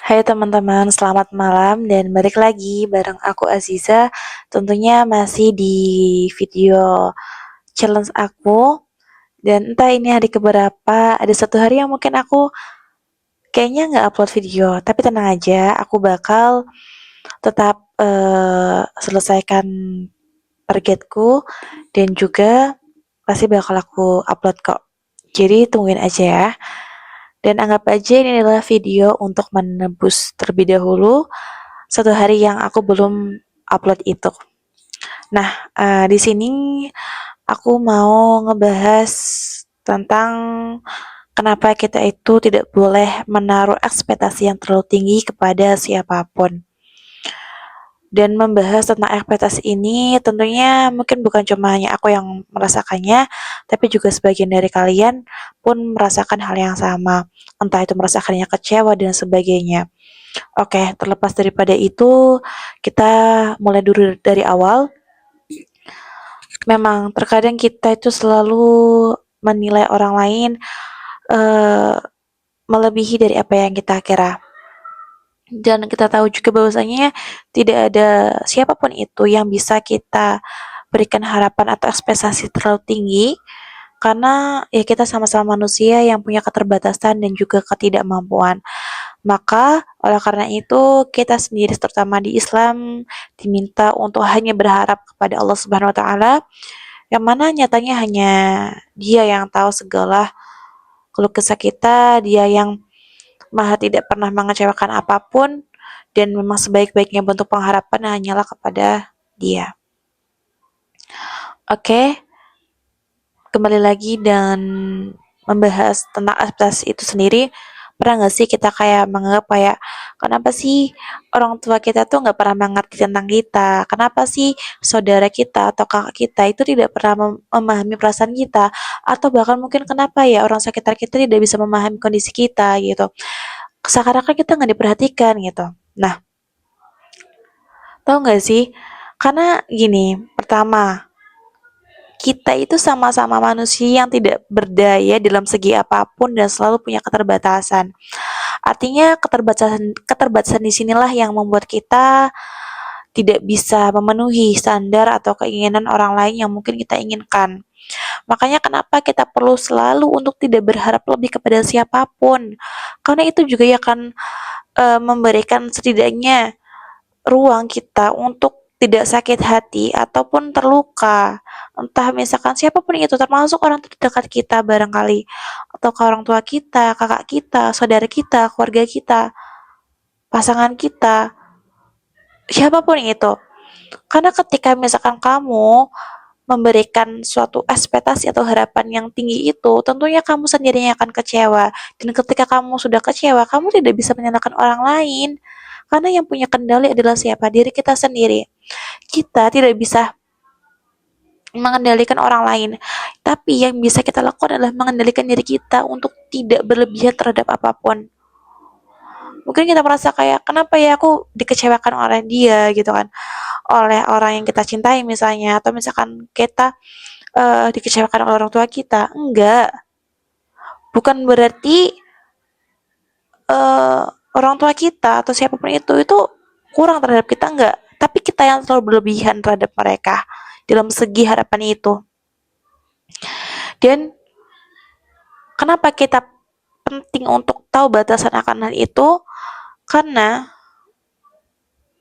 Hai teman-teman, selamat malam dan balik lagi bareng aku Aziza. Tentunya masih di video challenge aku. Dan entah ini hari keberapa, ada satu hari yang mungkin aku kayaknya nggak upload video. Tapi tenang aja, aku bakal tetap selesaikan targetku dan juga pasti bakal aku upload kok. Jadi tungguin aja ya. Dan anggap aja ini adalah video untuk menebus terlebih dahulu satu hari yang aku belum upload itu. Nah, di sini aku mau ngebahas tentang kenapa kita itu tidak boleh menaruh ekspektasi yang terlalu tinggi kepada siapapun. Dan membahas tentang ekspektasi ini tentunya mungkin bukan cuma hanya aku yang merasakannya, tapi juga sebagian dari kalian pun merasakan hal yang sama. Entah itu merasakannya kecewa dan sebagainya. Oke, terlepas daripada itu, kita mulai dulu dari awal. Memang terkadang kita itu selalu menilai orang lain uh, melebihi dari apa yang kita kira. Dan kita tahu juga bahwasanya tidak ada siapapun itu yang bisa kita berikan harapan atau ekspektasi terlalu tinggi karena ya kita sama-sama manusia yang punya keterbatasan dan juga ketidakmampuan. Maka oleh karena itu kita sendiri terutama di Islam diminta untuk hanya berharap kepada Allah Subhanahu wa taala yang mana nyatanya hanya Dia yang tahu segala keluh kesah kita, Dia yang Maha tidak pernah mengecewakan apapun dan memang sebaik-baiknya bentuk pengharapan hanyalah kepada Dia. Oke, kembali lagi dan membahas tentang ekspektasi itu sendiri. Pernah gak sih kita kayak menganggap kayak kenapa sih orang tua kita tuh gak pernah mengerti tentang kita, kenapa sih saudara kita atau kakak kita itu tidak pernah memahami perasaan kita, atau bahkan mungkin kenapa ya orang sekitar kita tidak bisa memahami kondisi kita gitu, seakan-akan kita gak diperhatikan gitu. Nah, tahu gak sih, karena gini, pertama kita itu sama-sama manusia yang tidak berdaya dalam segi apapun dan selalu punya keterbatasan. Artinya keterbatasan di sinilah yang membuat kita tidak bisa memenuhi standar atau keinginan orang lain yang mungkin kita inginkan. Makanya kenapa kita perlu selalu untuk tidak berharap lebih kepada siapapun. Karena itu juga ya akan memberikan setidaknya ruang kita untuk tidak sakit hati ataupun terluka. Entah misalkan siapapun itu, termasuk orang terdekat kita barangkali, atau ke orang tua kita, kakak kita, saudara kita, keluarga kita, pasangan kita, siapapun itu. Karena ketika misalkan kamu memberikan suatu ekspektasi atau harapan yang tinggi itu, tentunya kamu sendiri yang akan kecewa. Dan ketika kamu sudah kecewa, kamu tidak bisa menyalahkan orang lain. Karena yang punya kendali adalah siapa? Diri kita sendiri. Kita tidak bisa mengendalikan orang lain, tapi yang bisa kita lakukan adalah mengendalikan diri kita untuk tidak berlebihan terhadap apapun. Mungkin kita merasa kayak kenapa ya aku dikecewakan oleh dia gitu kan, oleh orang yang kita cintai misalnya, atau misalkan kita dikecewakan oleh orang tua kita. Enggak, bukan berarti uh, orang tua kita atau siapapun itu kurang terhadap kita, enggak, tapi kita yang terlalu berlebihan terhadap mereka dalam segi harapan itu. Dan kenapa kita penting untuk tahu batasan akan hal itu? Karena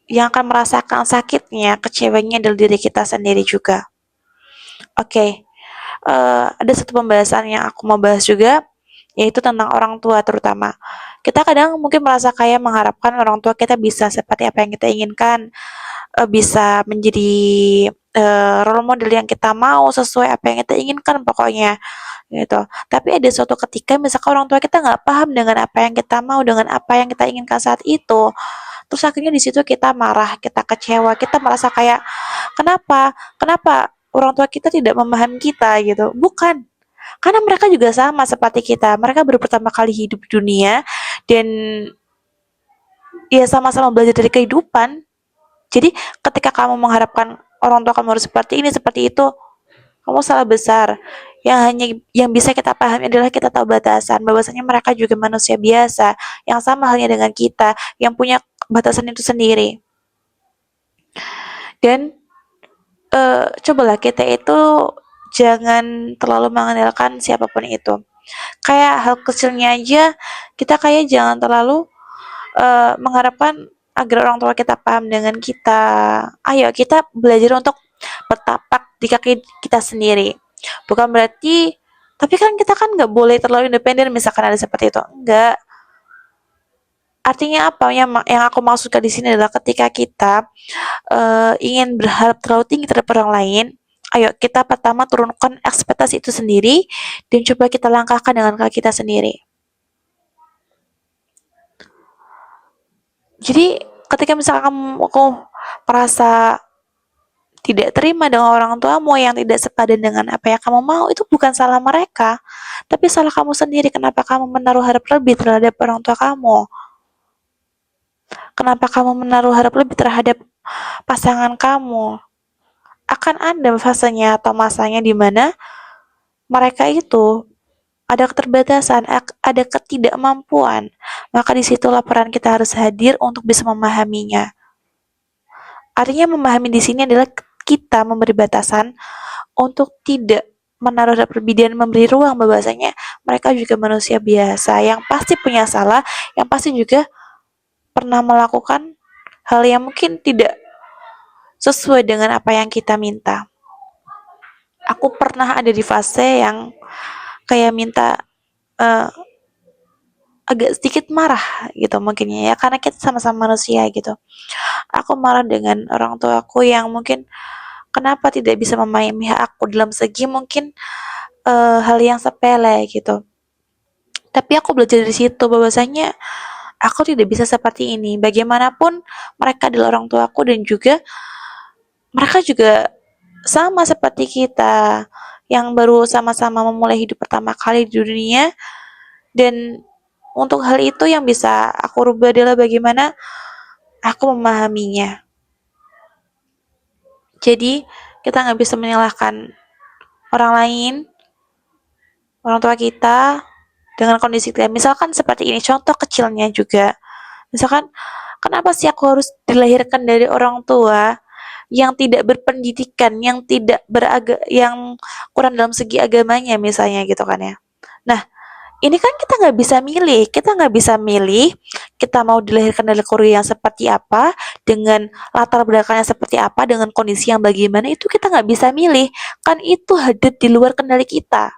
yang akan merasakan sakitnya, kecewanya adalah diri kita sendiri juga. Oke, ada satu pembahasan yang aku mau bahas juga, yaitu tentang orang tua terutama. Kita kadang mungkin merasa kayak mengharapkan orang tua kita bisa seperti apa yang kita inginkan, bisa menjadi role model yang kita mau sesuai apa yang kita inginkan pokoknya gitu. Tapi ada suatu ketika misalkan orang tua kita nggak paham dengan apa yang kita mau, dengan apa yang kita inginkan saat itu, terus akhirnya di situ kita marah, kita kecewa, kita merasa kayak kenapa kenapa orang tua kita tidak memahami kita gitu. Bukan, karena mereka juga sama seperti kita, mereka baru pertama kali hidup di dunia dan ya sama-sama belajar dari kehidupan. Jadi ketika kamu mengharapkan orang tua kamu harus seperti ini, seperti itu, kamu salah besar. yang bisa kita pahami adalah kita tahu batasan, bahwasanya mereka juga manusia biasa yang sama halnya dengan kita, yang punya batasan itu sendiri. Dan cobalah kita itu jangan terlalu mengandalkan siapapun itu. Kayak hal kecilnya aja, kita kayak jangan terlalu mengharapkan agar orang tua kita paham dengan kita. Ayo kita belajar untuk bertapak di kaki kita sendiri. Bukan berarti, tapi kan kita kan nggak boleh terlalu independen misalkan ada seperti itu. Enggak. Artinya apa? Yang aku maksudkan di sini adalah ketika kita ingin berharap terlalu tinggi terhadap orang lain, ayo kita pertama turunkan ekspektasi itu sendiri dan coba kita langkahkan dengan kaki kita sendiri. Jadi ketika misalkan kamu merasa tidak terima dengan orang tuamu yang tidak sepadan dengan apa yang kamu mau, itu bukan salah mereka, tapi salah kamu sendiri. Kenapa kamu menaruh harap lebih terhadap orang tua kamu? Kenapa kamu menaruh harap lebih terhadap pasangan kamu? Akan ada fasenya atau masanya di mana mereka itu ada keterbatasan, ada ketidakmampuan. Maka disitulah peran kita harus hadir untuk bisa memahaminya. Artinya memahami di sini adalah kita memberi batasan untuk tidak menaruh lebih dan memberi ruang bahwasanya mereka juga manusia biasa yang pasti punya salah, yang pasti juga pernah melakukan hal yang mungkin tidak sesuai dengan apa yang kita minta. Aku pernah ada di fase yang kayak minta uh, agak sedikit marah gitu mungkin ya karena kita sama-sama manusia gitu. Aku marah dengan orang tuaku yang mungkin kenapa tidak bisa memahami aku dalam segi mungkin hal yang sepele gitu. Tapi aku belajar dari situ bahwasanya aku tidak bisa seperti ini. Bagaimanapun mereka adalah orang tuaku dan juga mereka juga sama seperti kita yang baru sama-sama memulai hidup pertama kali di dunia. Dan untuk hal itu yang bisa aku rubah adalah bagaimana aku memahaminya. Jadi kita nggak bisa menyalahkan orang lain, orang tua kita dengan kondisi kita. Misalkan seperti ini, contoh kecilnya juga. Misalkan, kenapa sih aku harus dilahirkan dari orang tua yang tidak berpendidikan, yang kurang dalam segi agamanya misalnya gitu kan ya. Nah, ini kan kita nggak bisa milih kita mau dilahirkan dari keluarga yang seperti apa, dengan latar belakangnya seperti apa, dengan kondisi yang bagaimana, itu kita nggak bisa milih, kan itu hadir di luar kendali kita.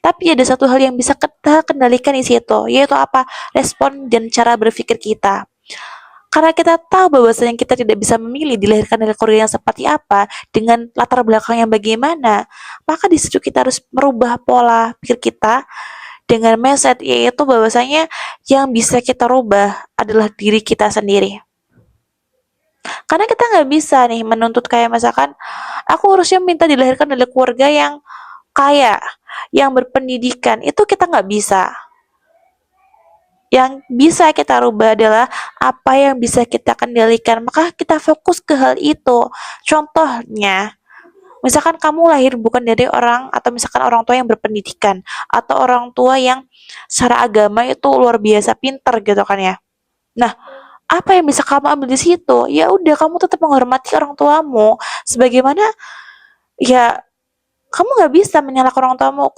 Tapi ada satu hal yang bisa kita kendalikan di situ, yaitu apa? Respon dan cara berpikir kita. Karena kita tahu bahwasanya kita tidak bisa memilih dilahirkan dari keluarga yang seperti apa, dengan latar belakang yang bagaimana, maka di situ kita harus merubah pola pikir kita dengan mindset, yaitu bahwasanya yang bisa kita rubah adalah diri kita sendiri. Karena kita nggak bisa nih menuntut kayak misalkan aku harusnya minta dilahirkan dari keluarga yang kaya, yang berpendidikan, itu kita nggak bisa. Yang bisa kita rubah adalah apa yang bisa kita kendalikan, maka kita fokus ke hal itu. Contohnya, misalkan kamu lahir bukan dari orang atau misalkan orang tua yang berpendidikan atau orang tua yang secara agama itu luar biasa pinter gitu kan ya. Nah, apa yang bisa kamu ambil di situ? Ya udah kamu tetap menghormati orang tuamu sebagaimana ya kamu nggak bisa menyalahkan orang tuamu.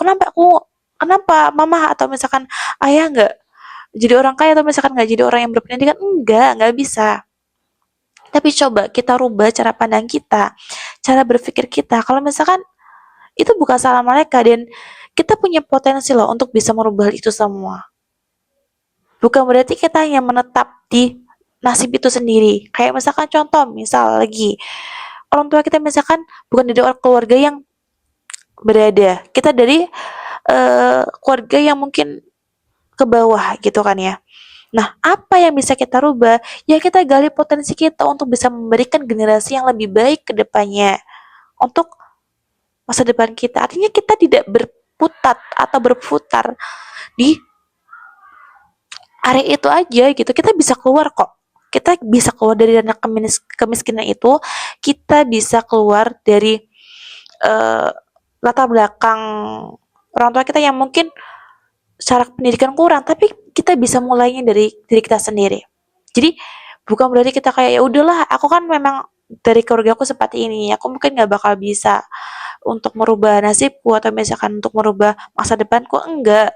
Kenapa mama atau misalkan ayah nggak jadi orang kaya atau misalkan nggak jadi orang yang berpendidikan? Nggak bisa. Tapi coba kita rubah cara pandang kita, cara berpikir kita. Kalau misalkan itu bukan salah mereka dan kita punya potensi loh untuk bisa merubah itu semua. Bukan berarti kita hanya menetap di nasib itu sendiri. Kayak misalkan contoh, misal lagi orang tua kita misalkan bukan dari orang keluarga yang berada, kita dari keluarga yang mungkin ke bawah gitu kan ya. Nah, apa yang bisa kita rubah? Ya kita gali potensi kita untuk bisa memberikan generasi yang lebih baik ke depannya. Untuk masa depan kita. Artinya kita tidak berputar atau berputar di area itu aja gitu. Kita bisa keluar kok. Kita bisa keluar dari dana kemiskinan itu. Kita bisa keluar dari latar belakang orang tua kita yang mungkin secara pendidikan kurang, tapi kita bisa mulainya dari diri kita sendiri. Jadi bukan berarti kita kayak ya udahlah, aku kan memang dari keluarga aku seperti ini, aku mungkin nggak bakal bisa untuk merubah nasibku atau misalkan untuk merubah masa depanku, enggak,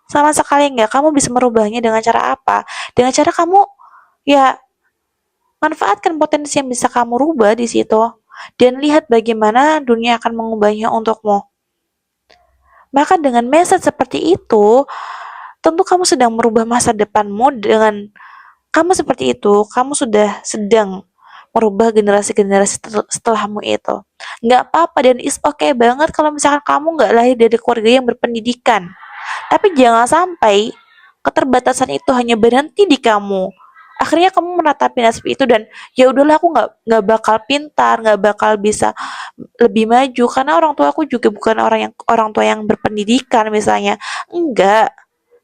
sama sekali enggak. Kamu bisa merubahnya dengan cara apa? Dengan cara kamu ya manfaatkan potensi yang bisa kamu rubah di situ dan lihat bagaimana dunia akan mengubahnya untukmu. Maka dengan message seperti itu, tentu kamu sedang merubah masa depanmu. Dengan kamu seperti itu, kamu sudah sedang merubah generasi-generasi setelahmu itu. Nggak apa-apa dan is okay banget kalau misalkan kamu nggak lahir dari keluarga yang berpendidikan. Tapi jangan sampai keterbatasan itu hanya berhenti di kamu. Akhirnya kamu menatapi nasib itu dan ya udahlah, aku nggak bakal pintar, nggak bakal bisa lebih maju karena orang tua aku juga bukan orang tua yang berpendidikan misalnya. Enggak.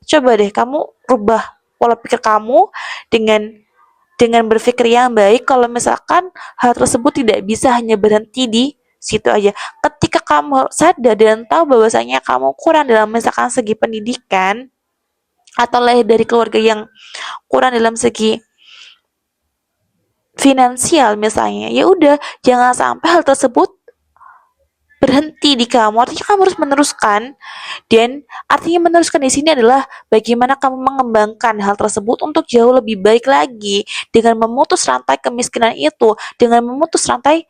Coba deh kamu rubah pola pikir kamu dengan berpikir yang baik kalau misalkan hal tersebut tidak bisa hanya berhenti di situ aja. Ketika kamu sadar dan tahu bahwasanya kamu kurang dalam misalkan segi pendidikan atau lahir dari keluarga yang kurang dalam segi finansial misalnya, ya udah jangan sampai hal tersebut berhenti di kamu. Artinya kamu harus meneruskan, dan artinya meneruskan di sini adalah bagaimana kamu mengembangkan hal tersebut untuk jauh lebih baik lagi dengan memutus rantai kemiskinan itu, dengan memutus rantai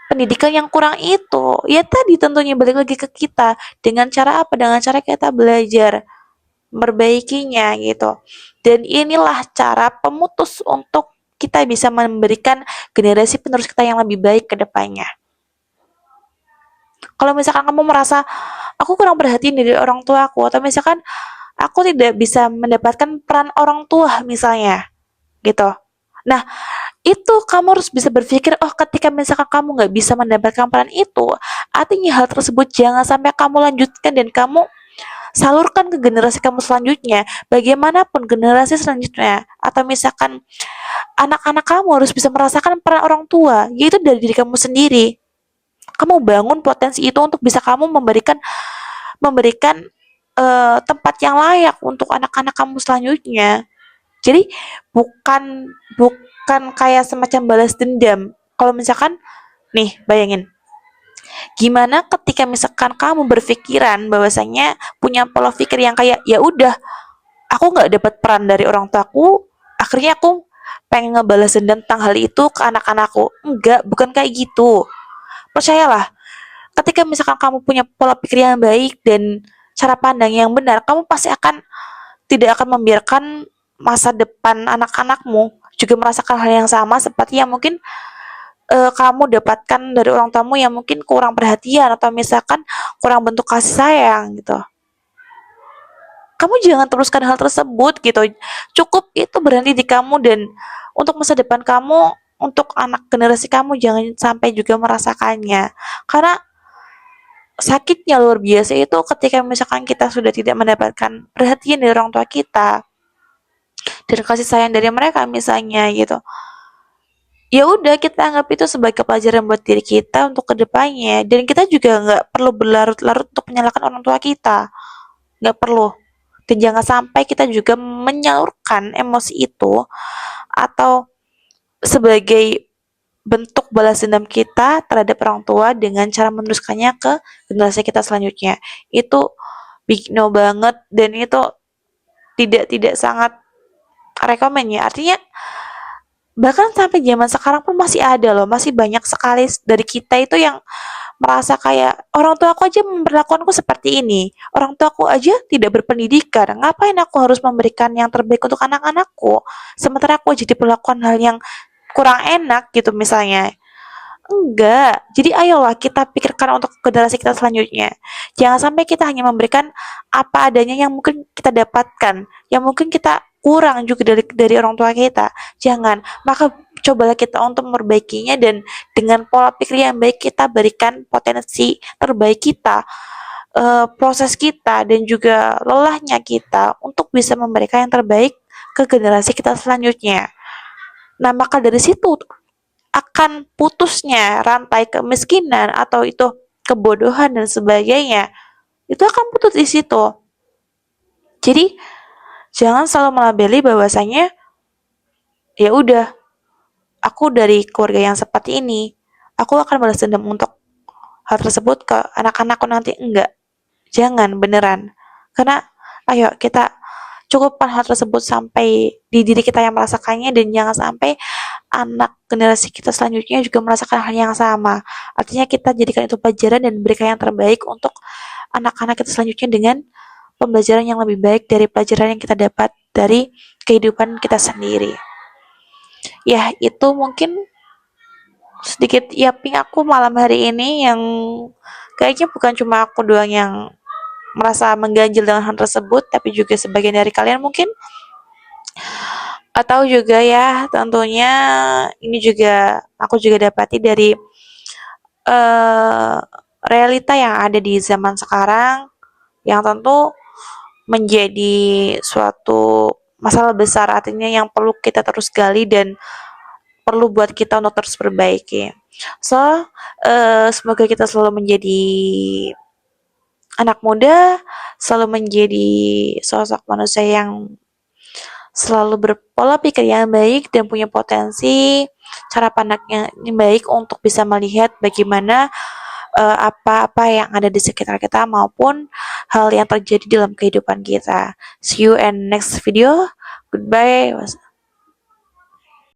pendidikan yang kurang itu. Ya tadi tentunya balik lagi ke kita dengan cara apa? Dengan cara kita belajar memperbaikinya gitu. Dan inilah cara pemutus untuk kita bisa memberikan generasi penerus kita yang lebih baik ke depannya. Kalau misalkan kamu merasa aku kurang perhatian dari orang tua aku, atau misalkan aku tidak bisa mendapatkan peran orang tua misalnya gitu. Nah, itu kamu harus bisa berpikir, oh ketika misalkan kamu nggak bisa mendapatkan peran itu, artinya hal tersebut jangan sampai kamu lanjutkan dan kamu salurkan ke generasi kamu selanjutnya. Bagaimanapun generasi selanjutnya, atau misalkan anak-anak kamu harus bisa merasakan peran orang tua, yaitu dari diri kamu sendiri. Kamu bangun potensi itu untuk bisa kamu memberikan memberikan tempat yang layak untuk anak-anak kamu selanjutnya. Jadi bukan bukan kayak semacam balas dendam. Kalau misalkan nih, bayangin gimana ketika misalkan kamu berpikiran bahwasanya punya pola pikir yang kayak ya udah, aku nggak dapat peran dari orang tuaku, akhirnya aku pengen ngebalas dendam tentang hal itu ke anak-anakku. Enggak, bukan kayak gitu. Percayalah, ketika misalkan kamu punya pola pikir yang baik dan cara pandang yang benar, kamu pasti akan tidak akan membiarkan masa depan anak-anakmu juga merasakan hal yang sama seperti yang mungkin kamu dapatkan dari orang tamu yang mungkin kurang perhatian atau misalkan kurang bentuk kasih sayang gitu. Kamu jangan teruskan hal tersebut gitu. Cukup itu berhenti di kamu, dan untuk masa depan kamu, untuk anak generasi kamu jangan sampai juga merasakannya. Karena sakitnya luar biasa itu ketika misalkan kita sudah tidak mendapatkan perhatian dari orang tua kita dan kasih sayang dari mereka misalnya gitu. Ya udah, kita anggap itu sebagai pelajaran buat diri kita untuk kedepannya, dan kita juga nggak perlu berlarut-larut untuk menyalahkan orang tua kita, nggak perlu. Dan jangan sampai kita juga menyalurkan emosi itu atau sebagai bentuk balas dendam kita terhadap orang tua dengan cara meneruskannya ke generasi kita selanjutnya. Itu big no banget, dan itu tidak sangat rekomen ya. Artinya bahkan sampai zaman sekarang pun masih ada loh, masih banyak sekali dari kita itu yang merasa kayak orang tua aku aja memperlakukanku seperti ini, orang tua aku aja tidak berpendidikan, ngapain aku harus memberikan yang terbaik untuk anak-anakku, sementara aku aja diperlakukan hal yang kurang enak gitu misalnya. Enggak. Jadi ayolah kita pikirkan untuk generasi kita selanjutnya. Jangan sampai kita hanya memberikan apa adanya yang mungkin kita dapatkan, yang mungkin kita kurang juga dari orang tua kita. Jangan. Maka cobalah kita untuk memperbaikinya, dan dengan pola pikir yang baik kita berikan potensi terbaik kita, proses kita dan juga lelahnya kita untuk bisa memberikan yang terbaik ke generasi kita selanjutnya. Nah, maka dari situ akan putusnya rantai kemiskinan atau itu kebodohan dan sebagainya, itu akan putus di situ. Jadi jangan selalu melabeli bahwasanya ya udah, aku dari keluarga yang seperti ini, aku akan balas dendam untuk hal tersebut ke anak-anakku nanti. Enggak, jangan, beneran. Karena ayo kita cukupkan hal tersebut sampai di diri kita yang merasakannya, dan jangan sampai anak generasi kita selanjutnya juga merasakan hal yang sama. Artinya kita jadikan itu pelajaran dan berikan yang terbaik untuk anak-anak kita selanjutnya dengan pembelajaran yang lebih baik dari pelajaran yang kita dapat dari kehidupan kita sendiri. Ya, itu mungkin sedikit yaping aku malam hari ini, yang kayaknya bukan cuma aku doang yang merasa mengganjil dengan hal tersebut, tapi juga sebagian dari kalian mungkin. Atau juga ya, tentunya ini juga aku juga dapati dari eh, realita yang ada di zaman sekarang, yang tentu menjadi suatu masalah besar, artinya yang perlu kita terus gali dan perlu buat kita untuk terus perbaiki. So, semoga kita selalu menjadi anak muda, selalu menjadi sosok manusia yang selalu berpola pikir yang baik dan punya potensi cara pandang yang baik untuk bisa melihat bagaimana apa-apa yang ada di sekitar kita maupun hal yang terjadi dalam kehidupan kita. See you in next video. Goodbye.